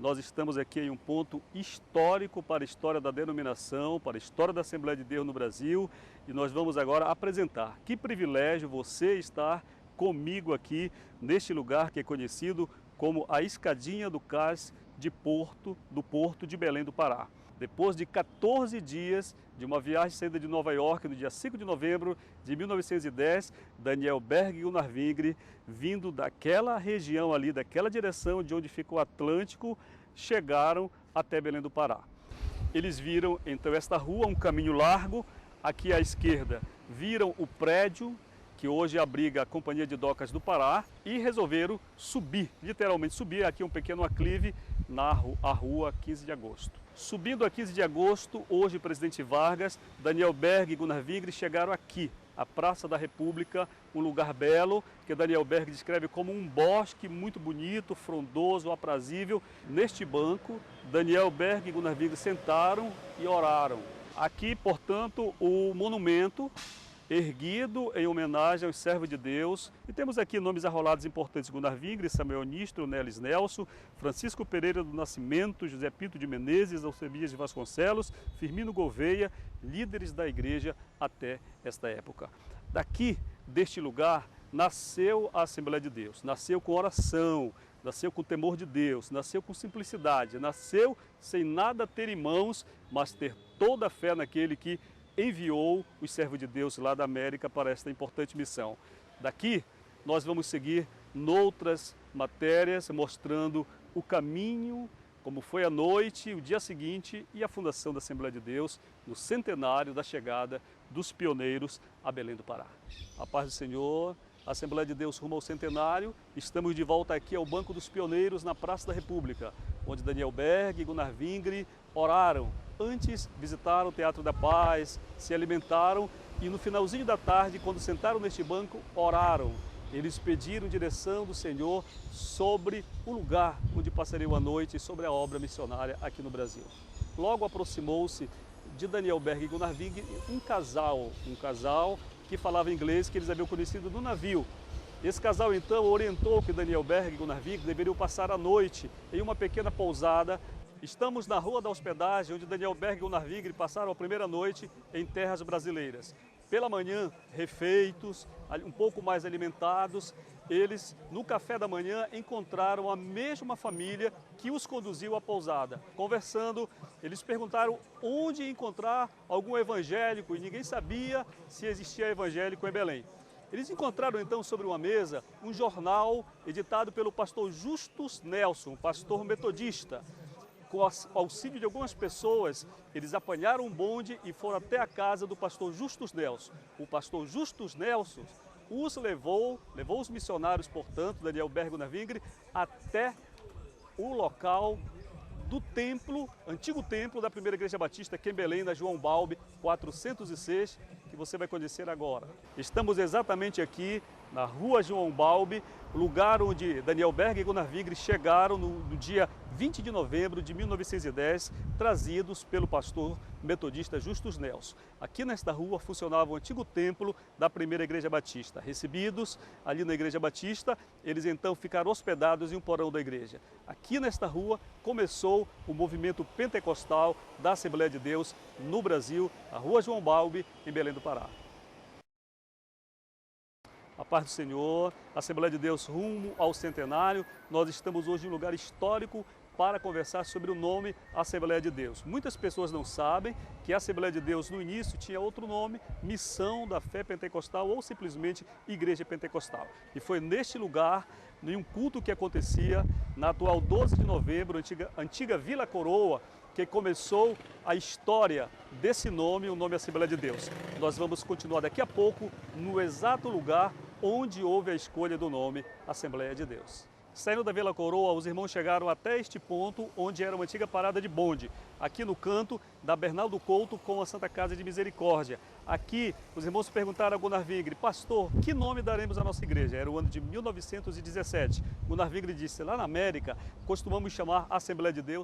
Nós estamos aqui em um ponto histórico para a história da denominação, para a história da Assembleia de Deus no Brasil, e nós vamos agora apresentar. Que privilégio você estar comigo aqui neste lugar que é conhecido como a Escadinha do Cais do Porto de Belém do Pará. Depois de 14 dias de uma viagem saída de Nova York no dia 5 de novembro de 1910, Daniel Berg e Gunnar Wingre, vindo daquela região ali, daquela direção de onde fica o Atlântico, chegaram até Belém do Pará. Eles viram então esta rua, um caminho largo, aqui à esquerda viram o prédio que hoje abriga a Companhia de Docas do Pará e resolveram subir, literalmente subir aqui um pequeno aclive na rua 15 de agosto. Subindo a 15 de agosto, hoje presidente Vargas, Daniel Berg e Gunnar Wingre chegaram aqui, a Praça da República, um lugar belo, que Daniel Berg descreve como um bosque muito bonito, frondoso, aprazível. Neste banco, Daniel Berg e Gunnar Wingre sentaram e oraram. Aqui, portanto, o monumento erguido em homenagem aos servos de Deus. E temos aqui nomes arrolados importantes: Gunnar Wingre, Samuel Nistro, Nelis Nelson, Francisco Pereira do Nascimento, José Pinto de Menezes, Alcebias de Vasconcelos, Firmino Gouveia, líderes da igreja até esta época. Daqui, deste lugar, nasceu a Assembleia de Deus, nasceu com oração, nasceu com temor de Deus, nasceu com simplicidade, nasceu sem nada ter em mãos, mas ter toda a fé naquele que enviou os servos de Deus lá da América para esta importante missão. Daqui nós vamos seguir noutras matérias mostrando o caminho, como foi a noite, o dia seguinte e a fundação da Assembleia de Deus no centenário da chegada dos pioneiros a Belém do Pará. A paz do Senhor, a Assembleia de Deus rumo ao centenário. Estamos de volta aqui ao Banco dos Pioneiros na Praça da República, onde Daniel Berg e Gunnar Wingre oraram. Antes visitaram o Teatro da Paz, se alimentaram e no finalzinho da tarde, quando sentaram neste banco, oraram. Eles pediram direção do Senhor sobre o lugar onde passariam a noite e sobre a obra missionária aqui no Brasil. Logo aproximou-se de Daniel Berg e Gunnar Wingre um casal que falava inglês, que eles haviam conhecido no navio. Esse casal então orientou que Daniel Berg e Gunnar Wingre deveriam passar a noite em uma pequena pousada. Estamos na Rua da Hospedagem, onde Daniel Berg e Gunnar Wingre passaram a primeira noite em terras brasileiras. Pela manhã, refeitos, um pouco mais alimentados, eles, no café da manhã, encontraram a mesma família que os conduziu à pousada. Conversando, eles perguntaram onde encontrar algum evangélico e ninguém sabia se existia evangélico em Belém. Eles encontraram então sobre uma mesa um jornal editado pelo pastor Justus Nelson, um pastor metodista. Com o auxílio de algumas pessoas, eles apanharam um bonde e foram até a casa do pastor Justus Nelson. O pastor Justus Nelson os levou os missionários, portanto, Daniel Berg e Gunnar Wingre, até o local do templo, antigo templo da primeira igreja batista aqui em Belém, na João Balbi 406, que você vai conhecer agora. Estamos exatamente aqui na Rua João Balbi, lugar onde Daniel Berg e Gunnar Wingre chegaram no dia 20 de novembro de 1910, trazidos pelo pastor metodista Justus Nelson. Aqui nesta rua funcionava o antigo templo da primeira igreja batista. Recebidos ali na igreja batista, eles então ficaram hospedados em um porão da igreja. Aqui nesta rua começou o movimento pentecostal da Assembleia de Deus no Brasil, a Rua João Balbi, em Belém do Pará. A paz do Senhor, a Assembleia de Deus rumo ao centenário. Nós estamos hoje em um lugar histórico para conversar sobre o nome Assembleia de Deus. Muitas pessoas não sabem que a Assembleia de Deus no início tinha outro nome, Missão da Fé Pentecostal ou simplesmente Igreja Pentecostal. E foi neste lugar, em um culto que acontecia na atual 12 de novembro, antiga Vila Coroa, que começou a história desse nome, o nome Assembleia de Deus. Nós vamos continuar daqui a pouco no exato lugar onde houve a escolha do nome Assembleia de Deus. Saindo da Vila Coroa, os irmãos chegaram até este ponto, onde era uma antiga parada de bonde, aqui no canto da Bernardo Couto com a Santa Casa de Misericórdia. Aqui, os irmãos perguntaram a Gunnar Wingre: pastor, que nome daremos à nossa igreja? Era o ano de 1917. Gunnar Wingre disse: lá na América, costumamos chamar Assembleia de Deus